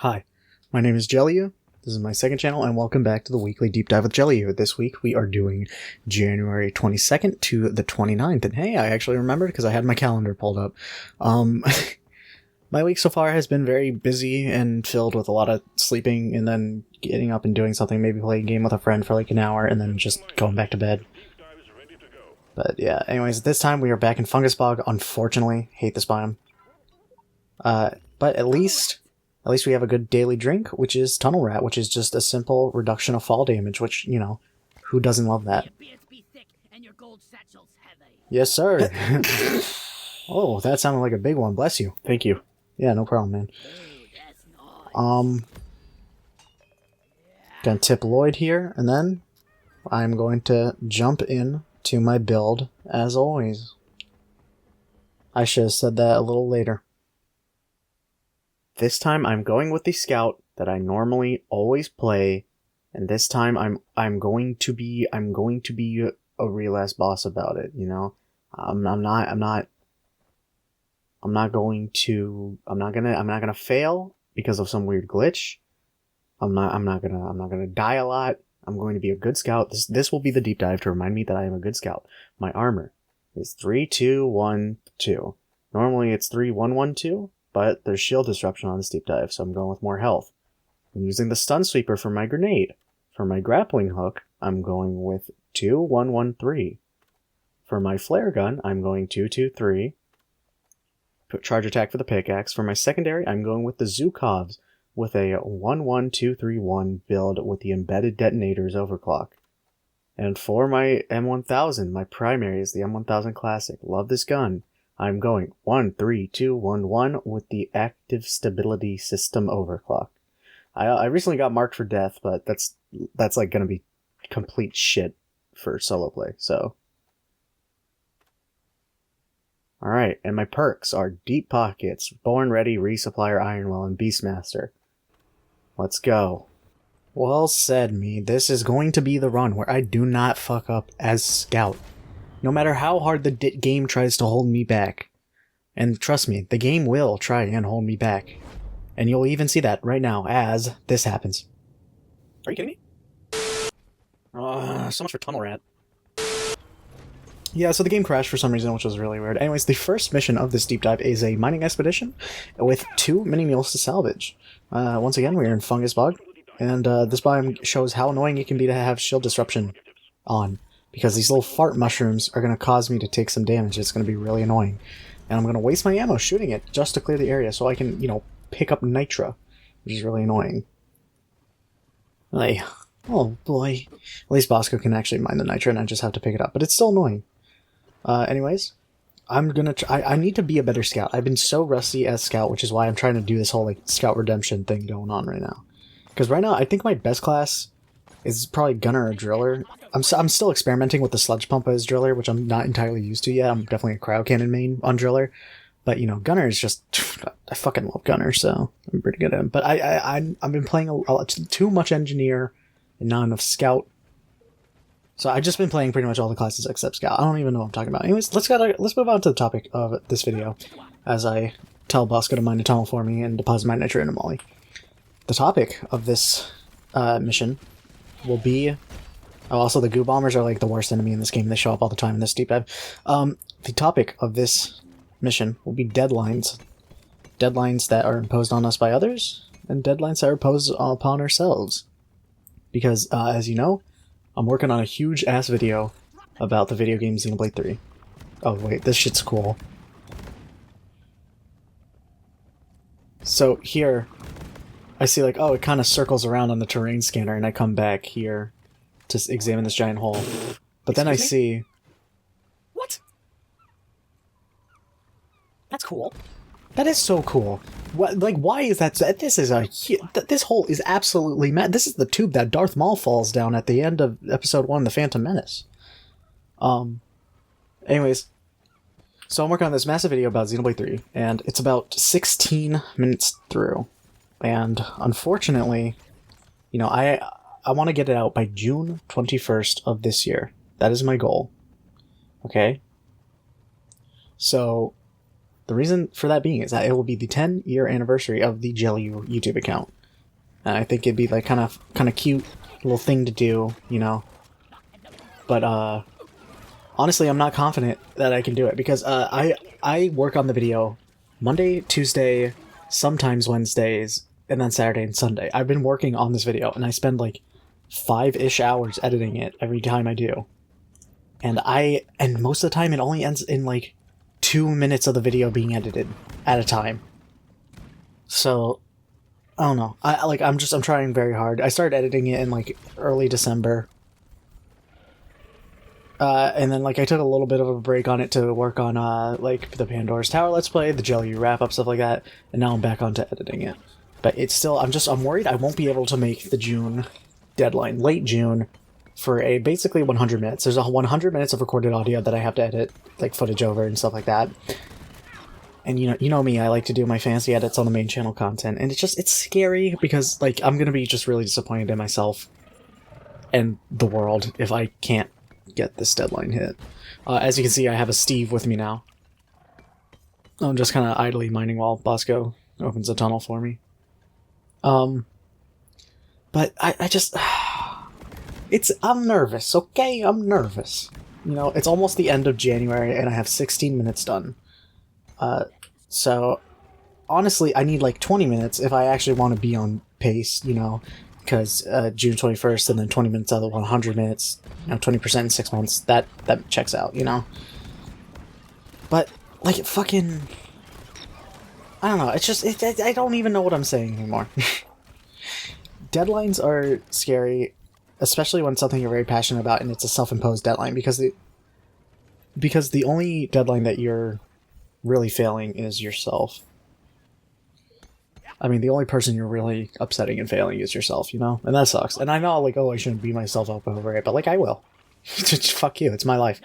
Hi, my name is jELeeoo. This is my second channel, and welcome back to the weekly deep dive with jELeeoo. This week we are doing January 22nd to the 29th, and hey, I actually remembered because I had my calendar pulled up. My week so far has been very busy and filled with a lot of sleeping and then getting up and doing something, maybe playing a game with a friend for like an hour and then just going back to bed. But yeah, anyways, this time we are back in Fungus Bog. Unfortunately, hate this biome. But at least we have a good daily drink, which is Tunnel Rat, which is just a simple reduction of fall damage, which, you know, who doesn't love that? Yes, sir. Oh, that sounded like a big one. Bless you. Thank you. Yeah, no problem, man. Gonna tip Lloyd here, and then I'm going to jump in to my build, as always. I should have said that a little later. This time I'm going with the scout that I normally always play, and this time I'm going to be a real ass boss about it, you know? I'm not gonna fail because of some weird glitch. I'm not gonna die a lot. I'm going to be a good scout. This will be the deep dive to remind me that I am a good scout. My armor is 3-2-1-2. Normally it's 3-1-1-2. But there's shield disruption on this deep dive, so I'm going with more health. I'm using the stun sweeper for my grenade. For my grappling hook, I'm going with 2-1-1-3. For my flare gun, I'm going 2-2-3. Charge attack for the pickaxe. For my secondary, I'm going with the Zukovs with a 1-1-2-3-1 build with the embedded detonators overclock. And for my M1000, my primary is the M1000 Classic. Love this gun. I'm going 1-3-2-1-1 with the active stability system overclock. I recently got marked for death, but that's like gonna be complete shit for solo play, so. Alright, and my perks are Deep Pockets, Born Ready, Resupplier, Ironwell, and Beastmaster. Let's go. Well said, me. This is going to be the run where I do not fuck up as Scout. No matter how hard the game tries to hold me back. And trust me, the game will try and hold me back. And you'll even see that right now as this happens. Are you kidding me? So much for Tunnel Rat. Yeah, so the game crashed for some reason, which was really weird. Anyways, the first mission of this deep dive is a mining expedition with 2 mini mules to salvage. Once again, we're in Fungus Bog. And this biome shows how annoying it can be to have shield disruption on. Because these little fart mushrooms are going to cause me to take some damage. It's going to be really annoying. And I'm going to waste my ammo shooting it just to clear the area so I can, you know, pick up Nitra, which is really annoying. Like, oh boy. At least Bosco can actually mine the Nitra and I just have to pick it up. But it's still annoying. Anyways, I'm going to I need to be a better scout. I've been so rusty as scout, which is why I'm trying to do this whole, like, scout redemption thing going on right now. Because right now, I think my best class is probably Gunner or Driller. I'm still experimenting with the Sludge Pump as Driller, which I'm not entirely used to yet. I'm definitely a Cryo Cannon main on Driller. But, you know, Gunner is just... I fucking love Gunner, so I'm pretty good at him. But I've been playing too much Engineer and not enough Scout. So I've just been playing pretty much all the classes except Scout. I don't even know what I'm talking about. Anyways, let's move on to the topic of this video, as I tell Bosco to mine a tunnel for me and deposit my Nitra into Molly. The topic of this mission will be... Oh, also, the Goo Bombers are like the worst enemy in this game. They show up all the time in this deep dive. The topic of this mission will be deadlines. Deadlines that are imposed on us by others, and deadlines that are imposed upon ourselves. Because, as you know, I'm working on a huge-ass video about the video game Xenoblade 3. Oh, wait, this shit's cool. So, here, I see, like, oh, it kind of circles around on the terrain scanner, and I come back here to examine this giant hole. But then I see... What? That's cool. That is so cool. What, like, why is that? This is this hole is absolutely mad. This is the tube that Darth Maul falls down at the end of episode 1, The Phantom Menace. Anyways, so I'm working on this massive video about Xenoblade 3, and it's about 16 minutes through. And unfortunately, you know, I want to get it out by June 21st of this year. That is my goal. Okay? So, The reason for that being is that it will be the 10-year anniversary of the jELeeoo YouTube account. And I think it'd be like kind of cute little thing to do, you know. But honestly, I'm not confident that I can do it because I work on the video Monday, Tuesday, sometimes Wednesdays, and then Saturday and Sunday. I've been working on this video, and I spend like 5-ish hours editing it every time I do. And most of the time it only ends in like 2 minutes of the video being edited at a time. So I don't know. I'm trying very hard. I started editing it in like early December. And then like I took a little bit of a break on it to work on like the Pandora's Tower Let's Play, the jELeeoo wrap-up, stuff like that, and now I'm back onto editing it. But it's still, I'm worried I won't be able to make the June deadline, late June, for a basically 100 minutes. There's 100 minutes of recorded audio that I have to edit, like footage over and stuff like that. And you know me, I like to do my fancy edits on the main channel content, and it's scary because like I'm gonna be just really disappointed in myself and the world if I can't get this deadline hit. As you can see, I have a Steve with me now. I'm just kind of idly mining while Bosco opens a tunnel for me. But I just... I'm nervous, okay? I'm nervous. You know, it's almost the end of January, and I have 16 minutes done. So, honestly, I need like 20 minutes if I actually want to be on pace, you know, because June 21st and then 20 minutes out of the 100 minutes, you know, 20% in 6 months, that checks out, you know? But, like, fucking... I don't know, it's just... I don't even know what I'm saying anymore. Deadlines are scary, especially when it's something you're very passionate about and it's a self-imposed deadline, because the only deadline that you're really failing is yourself. I mean, the only person you're really upsetting and failing is yourself, you know? And that sucks. And I know, like, oh, I shouldn't beat myself up over it, but, like, I will. Fuck you, it's my life.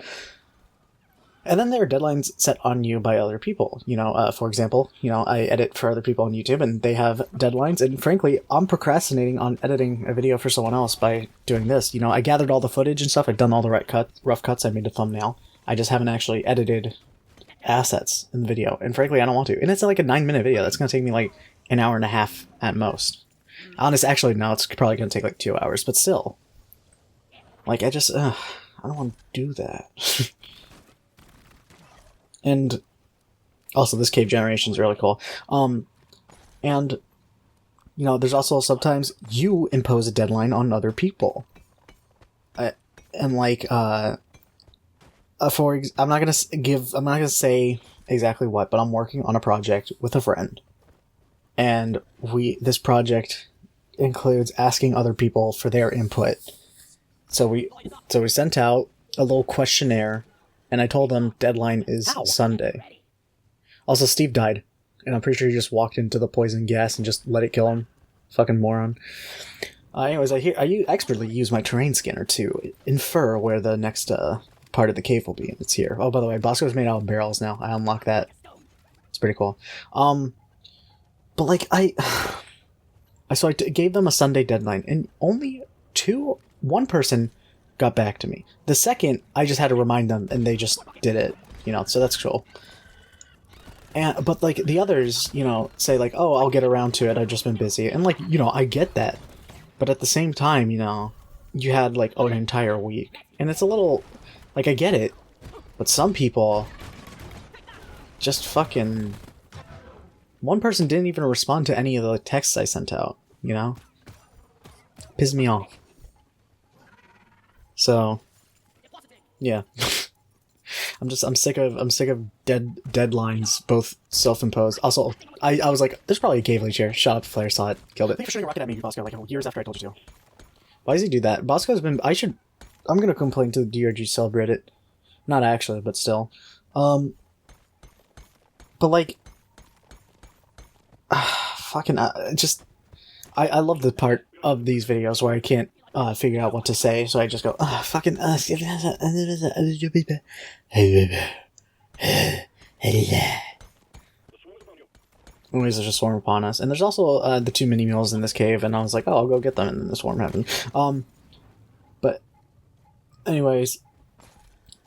And then there are deadlines set on you by other people. You know, for example, you know, I edit for other people on YouTube, and they have deadlines, and frankly, I'm procrastinating on editing a video for someone else by doing this. You know, I gathered all the footage and stuff, I've done all the rough cuts, I made a thumbnail. I just haven't actually edited assets in the video, and frankly, I don't want to. And it's like a 9-minute video, that's gonna take me like an hour and a half at most. Honestly, actually, no, it's probably gonna take like 2 hours, but still. Like, I don't want to do that. And also, this cave generation is really cool. And, you know, there's also sometimes you impose a deadline on other people. And like, I'm not gonna say exactly what, but I'm working on a project with a friend. And this project includes asking other people for their input. So we sent out a little questionnaire, and I told them deadline is Sunday. Also, Steve died, and I'm pretty sure he just walked into the poison gas and just let it kill him. Fucking moron. Anyways, I expertly use my terrain scanner to infer where the next part of the cave will be, and it's here. Oh, by the way, Bosco's made out of barrels now. I unlocked that. It's pretty cool. But like, so I gave them a Sunday deadline, and only one person got back to me. The second, I just had to remind them, and they just did it, you know, so that's cool. But like, the others, you know, say like, oh, I'll get around to it, I've just been busy, and like, you know, I get that. But at the same time, you know, you had like an entire week, and it's a little, like, I get it, but some people just fucking... One person didn't even respond to any of the texts I sent out, you know? Pissed me off. So, yeah. I'm sick of deadlines, both self-imposed. Also, I was like, there's probably a cave leech here. Shot up, flare, saw it, killed it. Thanks for shooting a rocket at me, Bosco, like years after I told you to. Why does he do that? Bosco's been... I'm gonna complain to the DRG subreddit. Not actually, but still. But like... fucking... I love the part of these videos where I can't figure out what to say, so I just go, fucking... Anyways, there's a swarm upon us. And there's also the 2 mini mules in this cave, and I was like, oh, I'll go get them, and then the swarm happened. But anyways,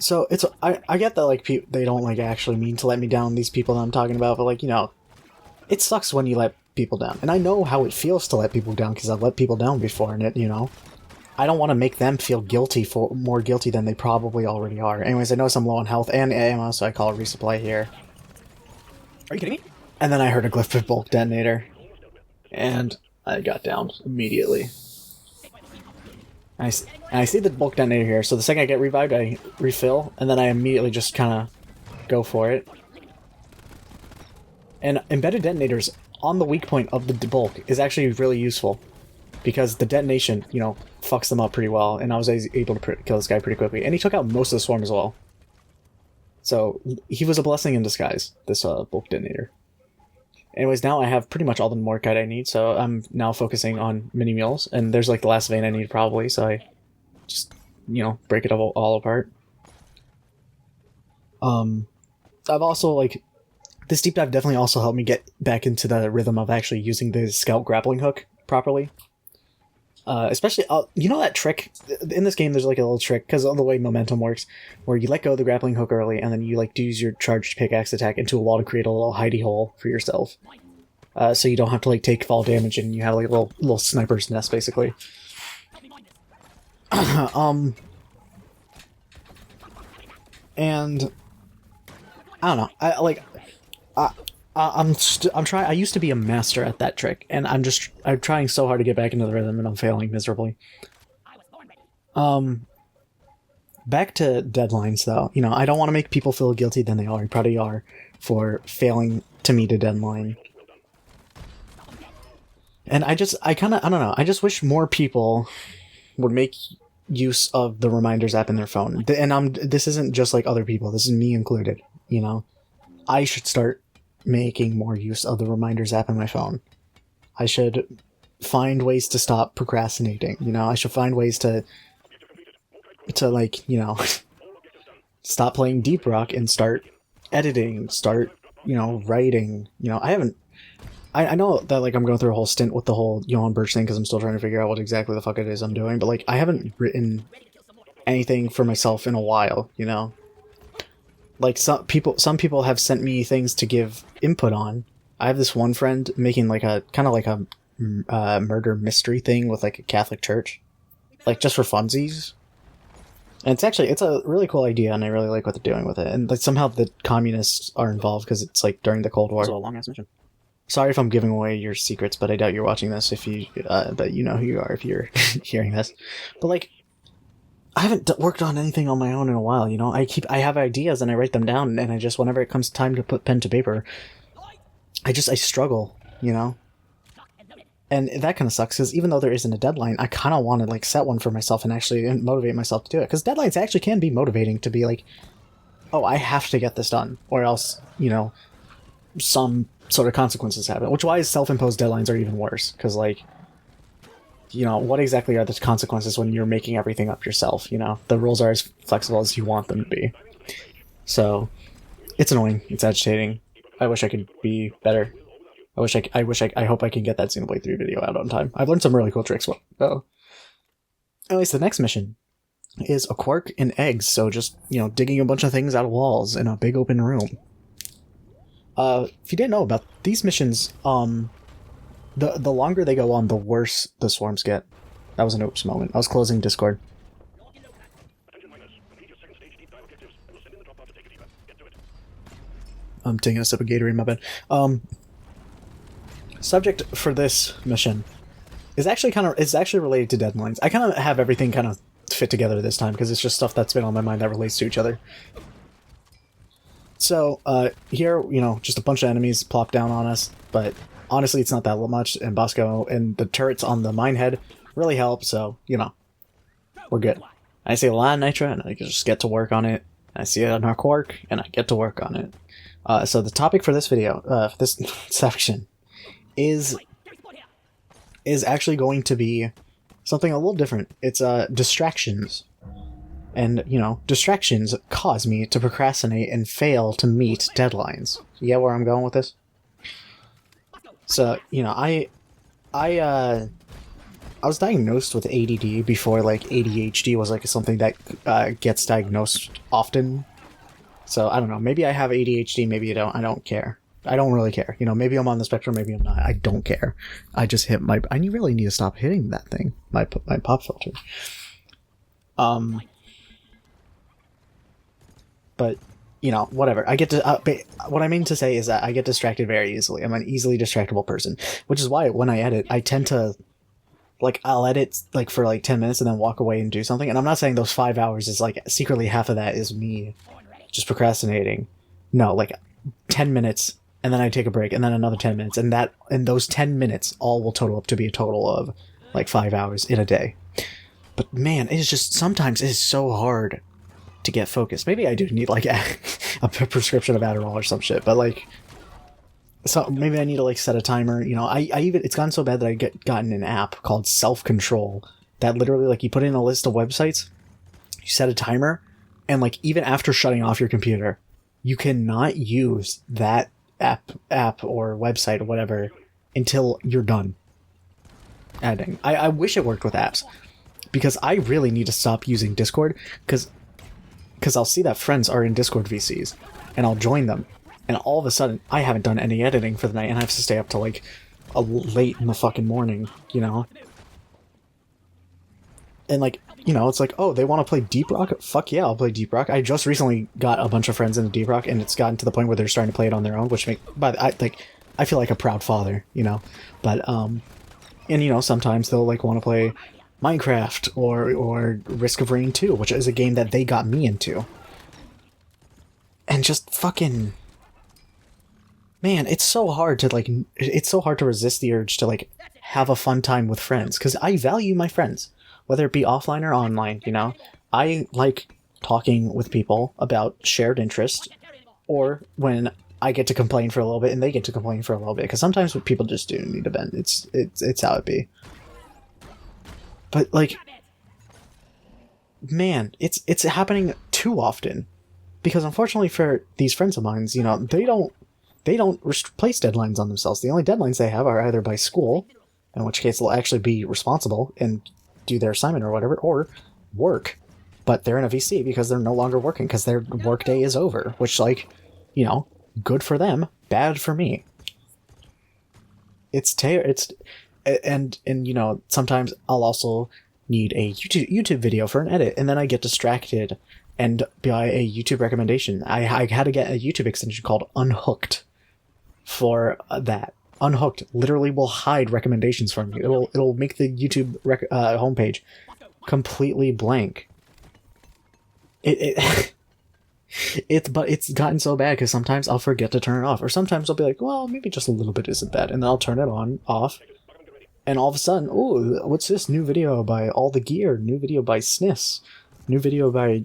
So it's I get that like they don't like actually mean to let me down, these people that I'm talking about, but like, you know, it sucks when you let people down, and I know how it feels to let people down because I've let people down before, and it, you know, I don't want to make them feel guilty for more guilty than they probably already are. Anyways, I notice I'm low on health and ammo, so I call a resupply here. Are you kidding me? And then I heard a glyph bulk detonator, and I got downed immediately. And I see the bulk detonator here, so the second I get revived, I refill, and then I immediately just kind of go for it. And embedded detonators on the weak point of the bulk is actually really useful, because the detonation, you know, fucks them up pretty well, and I was able to kill this guy pretty quickly. And he took out most of the swarm as well. So he was a blessing in disguise, this bulk detonator. Anyways, now I have pretty much all the Morkite I need, so I'm now focusing on mini mules, and there's like the last vein I need probably, so I just, you know, break it all apart. I've also, like, this deep dive definitely also helped me get back into the rhythm of actually using the scout grappling hook properly. Especially, you know that trick? In this game, there's like a little trick, because of the way momentum works, where you let go of the grappling hook early, and then you like use your charged pickaxe attack into a wall to create a little hidey hole for yourself. So you don't have to like take fall damage, and you have like a little sniper's nest, basically. And I don't know. I'm trying. I used to be a master at that trick, and I'm trying so hard to get back into the rhythm, and I'm failing miserably. Back to deadlines, though. You know, I don't want to make people feel guilty than they already are for failing to meet a deadline. And I don't know. I just wish more people would make use of the reminders app in their phone. And this isn't just like other people. This is me included. You know, I should start making more use of the reminders app on my phone. I should find ways to stop procrastinating. You know, I should find ways to like, you know, stop playing Deep Rock and start editing, start, you know, writing. You know, I know that like I'm going through a whole stint with the whole Johan Birch thing because I'm still trying to figure out what exactly the fuck it is I'm doing, but like I haven't written anything for myself in a while, you know? Like some people have sent me things to give input on. I have this one friend making like a kind of like a murder mystery thing with like a Catholic church, like just for funsies. And it's a really cool idea, and I really like what they're doing with it. And like somehow the communists are involved because it's like during the Cold War. It's a long ass mission. Sorry if I'm giving away your secrets, but I doubt you're watching this. If you, but you know who you are if you're hearing this. But like, I haven't worked on anything on my own in a while, you know? I have ideas and I write them down, and I just, whenever it comes time to put pen to paper, I struggle, you know? And that kind of sucks, because even though there isn't a deadline, I kind of want to, like, set one for myself and actually motivate myself to do it. Because deadlines actually can be motivating to be like, oh, I have to get this done, or else, you know, some sort of consequences happen. Which why self-imposed deadlines are even worse, because, like, you know, what exactly are the consequences when you're making everything up yourself, you know? The rules are as flexible as you want them to be. So, it's annoying. It's agitating. I wish I could be better. I hope I can get that Xenoblade 3 video out on time. I've learned some really cool tricks, though. Anyways, the next mission is a quark and eggs, so just, you know, digging a bunch of things out of walls in a big open room. If you didn't know about these missions, the longer they go on, the worse the swarms get. That was an oops moment. I was closing Discord. I'm taking a sip of Gatorade, my bad. Subject for this mission is actually related to deadlines. I kind of have everything kind of fit together this time because it's just stuff that's been on my mind that relates to each other. So, here, you know, just a bunch of enemies plop down on us, but honestly, it's not that much, and Bosco and the turrets on the minehead really help, so, you know, we're good. I see a lot of Nitra, and I just get to work on it. I see it on our quark, and I get to work on it. So the topic for this video, for this section, is actually going to be something a little different. It's distractions. And, you know, distractions cause me to procrastinate and fail to meet deadlines. You get where I'm going with this? So, you know, I was diagnosed with ADD before like ADHD was like something that gets diagnosed often. So I don't know. Maybe I have ADHD. Maybe I don't. I don't care. I don't really care. You know, maybe I'm on the spectrum. Maybe I'm not. I don't care. I just hit my. I really need to stop hitting that thing. My pop filter. But you know, whatever. I get to. What I mean to say is that I get distracted very easily. I'm an easily distractible person, which is why when I edit, I tend to. Like, I'll edit, like, for, like, 10 minutes and then walk away and do something. And I'm not saying those 5 hours is, like, secretly half of that is me just procrastinating. No, like, 10 minutes, and then I take a break, and then another 10 minutes. And those 10 minutes all will total up to be a total of, like, 5 hours in a day. But, man, it is just, sometimes it is so hard to get focused. Maybe I do need, like, a prescription of Adderall or some shit, but, like... So maybe I need to like set a timer. You know, I even it's gotten so bad that I gotten an app called Self Control that literally like you put in a list of websites, you set a timer, and like even after shutting off your computer, you cannot use that app or website or whatever until you're done editing. I wish it worked with apps because I really need to stop using Discord because I'll see that friends are in Discord VCs and I'll join them. And all of a sudden, I haven't done any editing for the night, and I have to stay up till, like, late in the fucking morning, you know? And, like, you know, it's like, oh, they want to play Deep Rock? Fuck yeah, I'll play Deep Rock. I just recently got a bunch of friends into Deep Rock, and it's gotten to the point where they're starting to play it on their own, which I feel like a proud father, you know? But, and, you know, sometimes they'll, like, want to play Minecraft or Risk of Rain 2, which is a game that they got me into. And just fucking... Man, it's so hard to resist the urge to, like, have a fun time with friends, because I value my friends, whether it be offline or online, you know? I like talking with people about shared interest, or when I get to complain for a little bit and they get to complain for a little bit, because sometimes people just do need to vent. It's how it be. But, like, man, it's happening too often, because unfortunately for these friends of mine, you know, they don't place deadlines on themselves. The only deadlines they have are either by school, in which case they'll actually be responsible and do their assignment or whatever, or work. But they're in a VC because they're no longer working because their work day is over, which, like, you know, good for them, bad for me. And you know, sometimes I'll also need a YouTube video for an edit, and then I get distracted and by a YouTube recommendation. I had to get a YouTube extension called Unhooked for that. Unhooked literally will hide recommendations from you. It'll make the YouTube homepage completely blank. But it's gotten so bad because sometimes I'll forget to turn it off, or sometimes I'll be like, well, maybe just a little bit isn't bad, and then I'll turn it off, and all of a sudden, oh, what's this? New video by All the Gear, new video by Sniss, new video by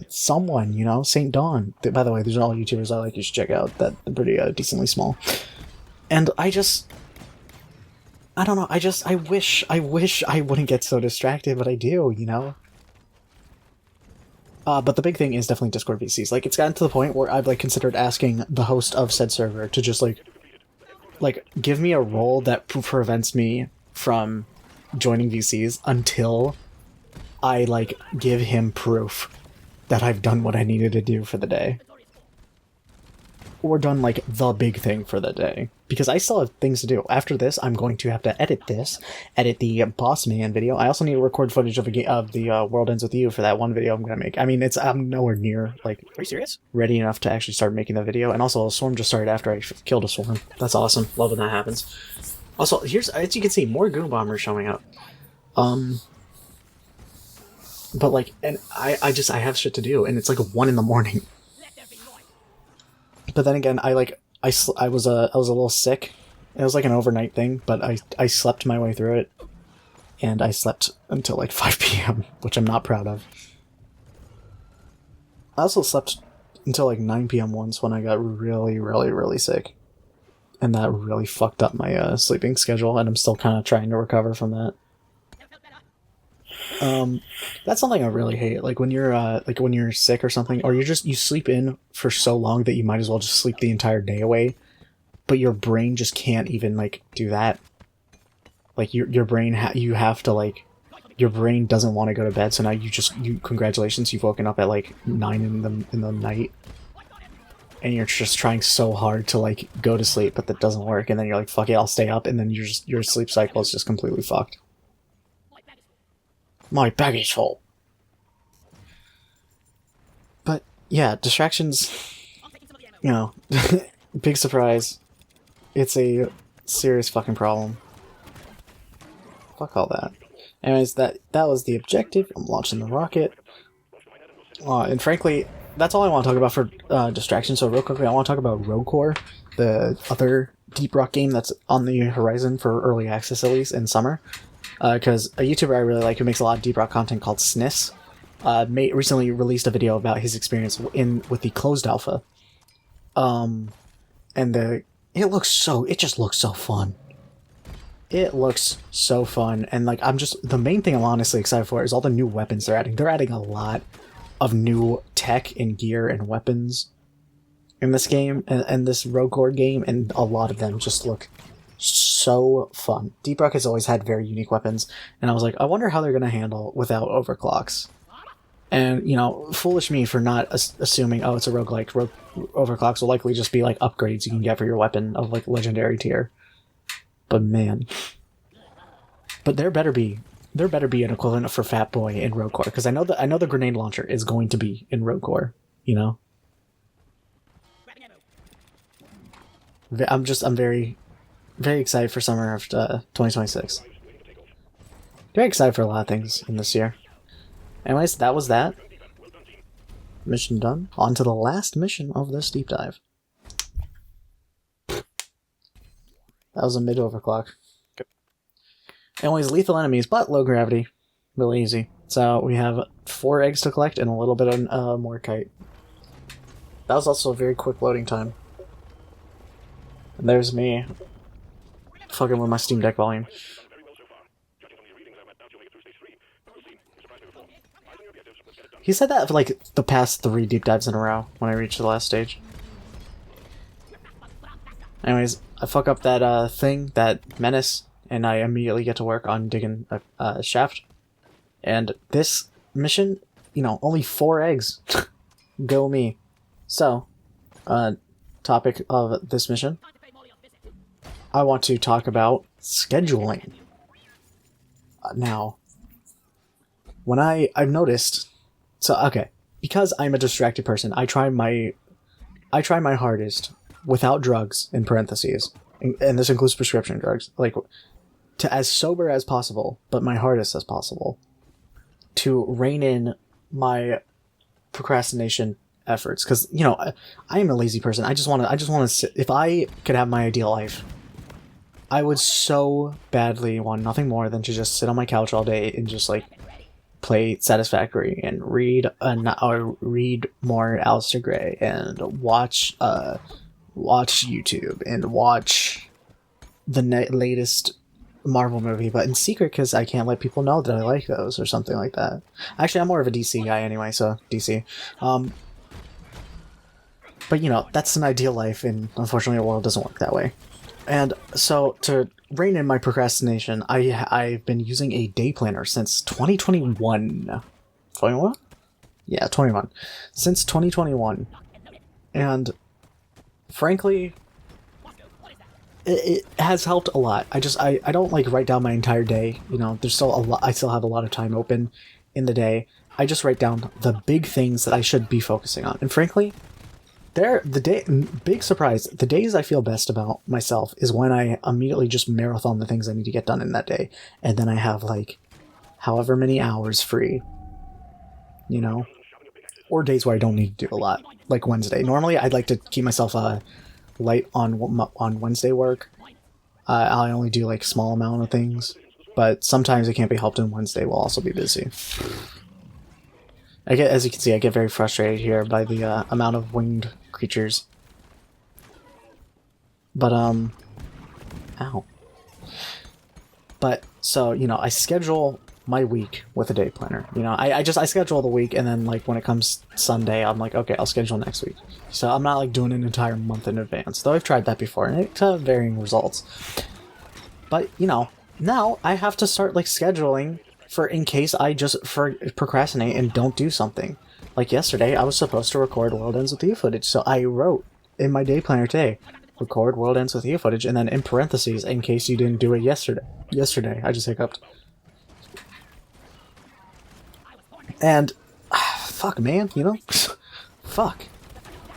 someone, you know, St. Dawn. By the way, these are all YouTubers I like. You should check out. They're pretty decently small. And I don't know. I wish I wouldn't get so distracted, but I do, you know. But the big thing is definitely Discord VCs. Like, it's gotten to the point where I've, like, considered asking the host of said server to just, like give me a role that prevents me from joining VCs until I, like, give him proof that I've done what I needed to do for the day. Or done, like, the big thing for the day. Because I still have things to do. After this, I'm going to have to edit the Boss Man video. I also need to record footage of the World Ends With You for that one video I'm going to make. I mean, I'm nowhere near, like... Are you serious? ...ready enough to actually start making the video. And also, a swarm just started after I killed a swarm. That's awesome. Love when that happens. Also, here's, as you can see, more Goon Bombers showing up. But, like, and I have shit to do, and it's, like, 1 in the morning. But then again, I was a little sick. It was like an overnight thing, but I slept my way through it. And I slept until like 5 p.m., which I'm not proud of. I also slept until like 9 p.m. once when I got really, really, really sick. And that really fucked up my sleeping schedule, and I'm still kind of trying to recover from that. That's something I really hate. Like when you're sick or something, or you sleep in for so long that you might as well just sleep the entire day away, but your brain just can't even like do that. like your brain you have to like your brain doesn't want to go to bed, so now you congratulations, you've woken up at like 9 in the night, and you're just trying so hard to like go to sleep, but that doesn't work, and then you're like, fuck it, I'll stay up, and then your sleep cycle is just completely fucked. My bag is full. But yeah, distractions, you know, big surprise. It's a serious fucking problem. Fuck all that. Anyways, that was the objective. I'm launching the rocket. And frankly, that's all I want to talk about for distraction. So real quickly, I want to talk about Rogue Core, the other Deep Rock game that's on the horizon for early access, at least in summer. Because a YouTuber I really like who makes a lot of Deep Rock content called Snis recently released a video about his experience with the closed alpha. And it just looks so fun. It looks so fun, and like the main thing I'm honestly excited for is all the new weapons they're adding. They're adding a lot of new tech and gear and weapons in this game, and this Rogue Core game, and a lot of them just look so fun. Deep Rock has always had very unique weapons, and I was like, I wonder how they're going to handle without overclocks. And, you know, foolish me for not assuming, oh, it's a roguelike. Overclocks will likely just be like upgrades you can get for your weapon of like legendary tier. But man, there better be an equivalent for Fat Boy in Rogue Core, because I know the grenade launcher is going to be in Rogue Core. You know, I'm very, very excited for summer of 2026. Very excited for a lot of things in this year. Anyways, that was that. Mission done. On to the last mission of this deep dive. That was a mid-overclock. Good. Anyways, lethal enemies, but low gravity. Really easy. So we have 4 eggs to collect and a little bit of more kite. That was also a very quick loading time. And there's me fucking with my Steam Deck volume. He said that for like the past 3 deep dives in a row when I reached the last stage. Anyways, I fuck up that thing, that menace, and I immediately get to work on digging a shaft. And this mission, you know, only 4 eggs. Go me. So, topic of this mission, I want to talk about scheduling. Now, when I've noticed, so okay, because I'm a distracted person, I try my hardest, without drugs, in parentheses, and this includes prescription drugs, like, to as sober as possible, but my hardest as possible, to rein in my procrastination efforts, because, you know, I am a lazy person. I just want to sit. If I could have my ideal life, I would so badly want nothing more than to just sit on my couch all day and just, like, play Satisfactory and read more Aleister Gray and watch YouTube and watch the latest Marvel movie, but in secret, because I can't let people know that I like those or something like that. Actually, I'm more of a DC guy anyway, so DC. But you know, that's an ideal life, and unfortunately the world doesn't work that way. And so, to rein in my procrastination, I've been using a day planner since 2021. 21? Yeah, 21. Since 2021. And frankly, it has helped a lot. I don't like write down my entire day. You know, there's still a lot. I still have a lot of time open in the day. I just write down the big things that I should be focusing on. And frankly, big surprise, the days I feel best about myself is when I immediately just marathon the things I need to get done in that day. And then I have like however many hours free, you know, or days where I don't need to do a lot, like Wednesday. Normally I'd like to keep myself light on Wednesday work. I only do like small amount of things, but sometimes it can't be helped, and Wednesday will also be busy. As you can see, I get very frustrated here by the amount of winged creatures. But, ow. But, so, you know, I schedule my week with a day planner. You know, I schedule the week, and then, like, when it comes Sunday, I'm like, okay, I'll schedule next week. So I'm not, like, doing an entire month in advance, though I've tried that before, and it's varying results. But, you know, now I have to start like scheduling for in case I just procrastinate and don't do something. Like yesterday, I was supposed to record World Ends with You footage, so I wrote in my day planner today, record World Ends with You footage, and then in parentheses, in case you didn't do it yesterday. Yesterday, I just hiccuped. And fuck, man, you know, fuck.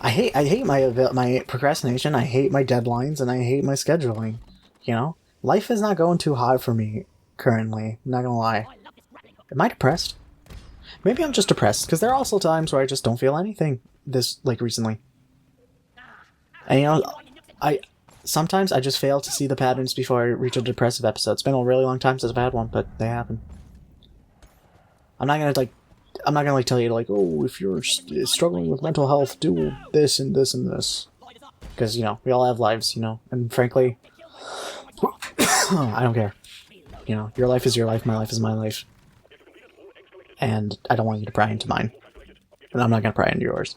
I hate my procrastination. I hate my deadlines, and I hate my scheduling. You know, life is not going too hot for me currently. Not gonna lie. Am I depressed? Maybe I'm just depressed, because there are also times where I just don't feel anything this, like, recently. And, you know, sometimes I just fail to see the patterns before I reach a depressive episode. It's been a really long time since I've had one, but they happen. I'm not gonna tell you, like, oh, if you're struggling with mental health, do this and this and this. Because, you know, we all have lives, you know, and frankly, I don't care. You know, your life is your life, my life is my life. And I don't want you to pry into mine. And I'm not gonna pry into yours.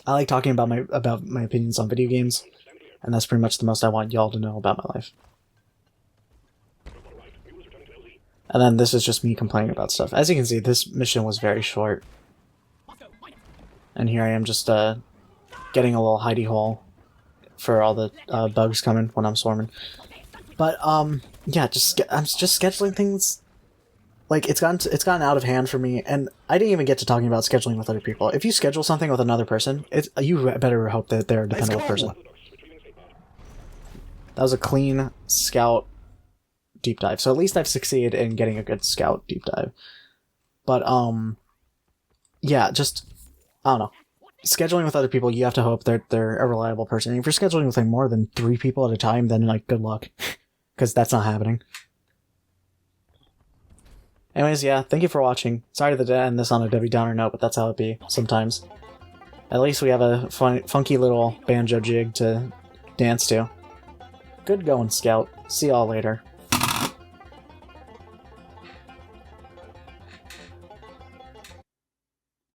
I like talking about my opinions on video games, and that's pretty much the most I want y'all to know about my life. And then this is just me complaining about stuff. As you can see, this mission was very short. And here I am just getting a little hidey hole for all the bugs coming when I'm swarming. But yeah, I'm just scheduling things. Like, it's gotten out of hand for me, and I didn't even get to talking about scheduling with other people. If you schedule something with another person, you better hope that they're a dependable person. That was a clean scout deep dive, so at least I've succeeded in getting a good scout deep dive. But yeah, just I don't know. Scheduling with other people, you have to hope that they're a reliable person. And if you're scheduling with like more than 3 people at a time, then like good luck, because that's not happening. Anyways, yeah, thank you for watching. Sorry to end this on a Debbie Downer note, but that's how it be sometimes. At least we have a funky little banjo jig to dance to. Good going, Scout. See y'all later.